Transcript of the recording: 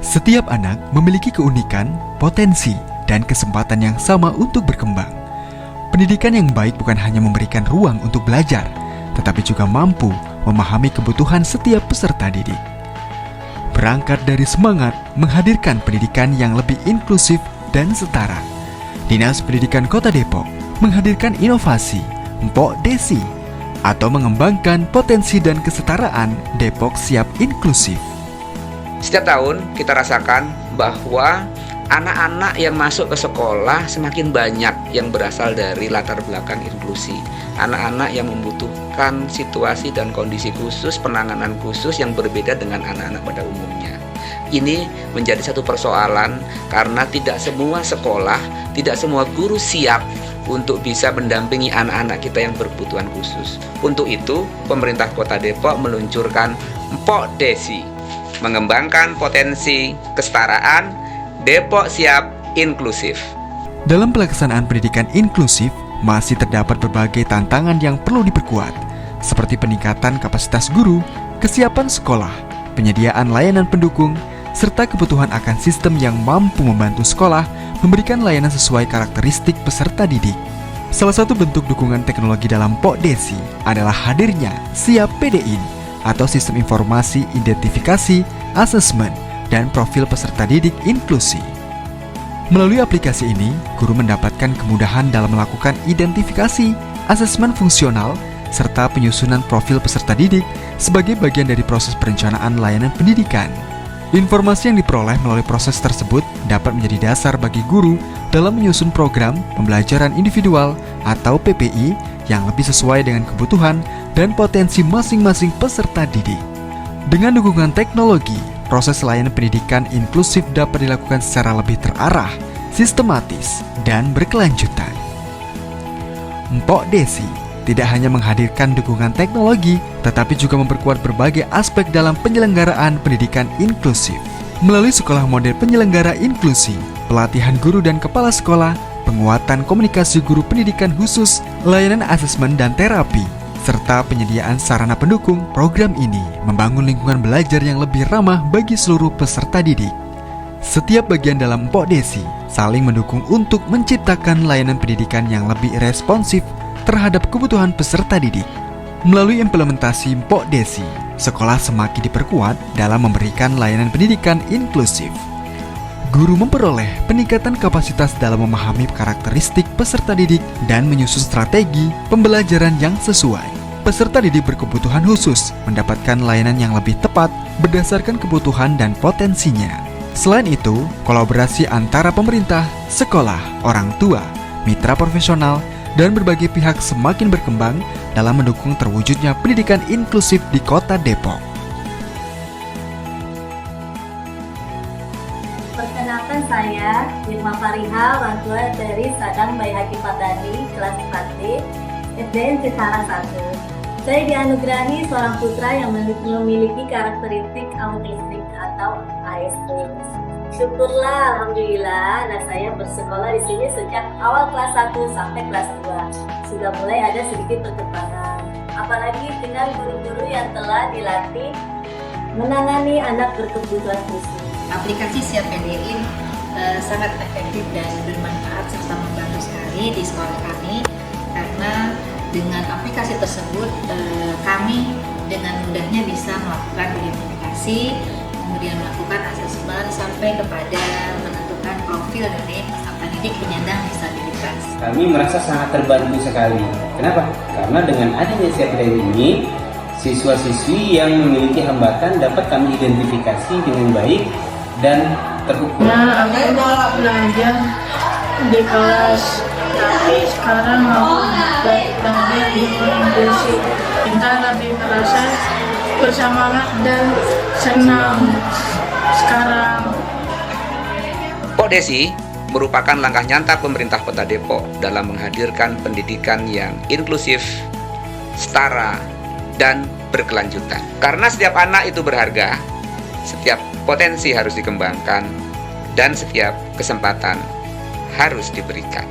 Setiap anak memiliki keunikan, potensi, dan kesempatan yang sama untuk berkembang. Pendidikan yang baik bukan hanya memberikan ruang untuk belajar, tetapi juga mampu memahami kebutuhan setiap peserta didik. Berangkat dari semangat menghadirkan pendidikan yang lebih inklusif dan setara, Dinas Pendidikan Kota Depok menghadirkan inovasi Mpok Desi atau mengembangkan potensi dan kesetaraan Depok Siap Inklusif. Setiap tahun kita rasakan bahwa anak-anak yang masuk ke sekolah semakin banyak yang berasal dari latar belakang inklusi. Anak-anak yang membutuhkan situasi dan kondisi khusus, penanganan khusus yang berbeda dengan anak-anak pada umumnya. Ini menjadi satu persoalan karena tidak semua sekolah, tidak semua guru siap untuk bisa mendampingi anak-anak kita yang berkebutuhan khusus. Untuk itu, pemerintah Kota Depok meluncurkan Mpok Desi, mengembangkan potensi kesetaraan Depok Siap Inklusif. Dalam pelaksanaan pendidikan inklusif, masih terdapat berbagai tantangan yang perlu diperkuat, seperti peningkatan kapasitas guru, kesiapan sekolah, penyediaan layanan pendukung, serta kebutuhan akan sistem yang mampu membantu sekolah memberikan layanan sesuai karakteristik peserta didik. Salah satu bentuk dukungan teknologi dalam Mpok Desi adalah hadirnya Siap PDIN atau Sistem Informasi Identifikasi, Asesmen, dan Profil Peserta Didik Inklusi. Melalui aplikasi ini, guru mendapatkan kemudahan dalam melakukan identifikasi, asesmen fungsional, serta penyusunan profil peserta didik sebagai bagian dari proses perencanaan layanan pendidikan. Informasi yang diperoleh melalui proses tersebut dapat menjadi dasar bagi guru dalam menyusun program pembelajaran individual atau PPI yang lebih sesuai dengan kebutuhan dan potensi masing-masing peserta didik. Dengan dukungan teknologi, proses layanan pendidikan inklusif dapat dilakukan secara lebih terarah, sistematis, dan berkelanjutan. Mpok Desi tidak hanya menghadirkan dukungan teknologi, tetapi juga memperkuat berbagai aspek dalam penyelenggaraan pendidikan inklusif. Melalui sekolah model penyelenggara inklusi, pelatihan guru dan kepala sekolah, penguatan komunikasi guru pendidikan khusus, layanan asesmen dan terapi, serta penyediaan sarana pendukung, program ini membangun lingkungan belajar yang lebih ramah bagi seluruh peserta didik. Setiap bagian dalam Mpok Desi saling mendukung untuk menciptakan layanan pendidikan yang lebih responsif terhadap kebutuhan peserta didik. Melalui implementasi Mpok Desi, sekolah semakin diperkuat dalam memberikan layanan pendidikan inklusif. Guru memperoleh peningkatan kapasitas dalam memahami karakteristik peserta didik dan menyusun strategi pembelajaran yang sesuai. Peserta didik berkebutuhan khusus mendapatkan layanan yang lebih tepat berdasarkan kebutuhan dan potensinya. Selain itu, kolaborasi antara pemerintah, sekolah, orang tua, mitra profesional, dan berbagai pihak semakin berkembang dalam mendukung terwujudnya pendidikan inklusif di Kota Depok. Perkenalkan saya, Irma Fariha, orang tua dari Sadang Bayi Hakim Fatani, kelas 4D, SDN Citara 1. Saya dianugerahi seorang putra yang memiliki karakteristik autistik atau ASD. Syukurlah, alhamdulillah, anak saya bersekolah di sini sejak awal kelas 1 sampai kelas 2. Sudah mulai ada sedikit perkembangan. Apalagi dengan guru-guru yang telah dilatih menangani anak berkebutuhan khusus. Aplikasi Siap PDIN sangat efektif dan bermanfaat serta membantu sekali di sekolah kami, karena dengan aplikasi tersebut kami dengan mudahnya bisa melakukan identifikasi, kemudian melakukan asesmen sampai kepada menentukan profil dari peserta didik penyandang disabilitas. Kami merasa sangat terbantu sekali. Kenapa? Karena dengan adanya Siap PDIN ini, siswa-siswi yang memiliki hambatan dapat kami identifikasi dengan baik dan terukur. Nah, aku belajar di kelas, tapi sekarang aku belajar di inklusi. Kita lebih merasa bersemangat dan senang sekarang. Mpok Desi merupakan langkah nyata pemerintah Kota Depok dalam menghadirkan pendidikan yang inklusif, setara, dan berkelanjutan. Karena setiap anak itu berharga, setiap potensi harus dikembangkan, dan setiap kesempatan harus diberikan.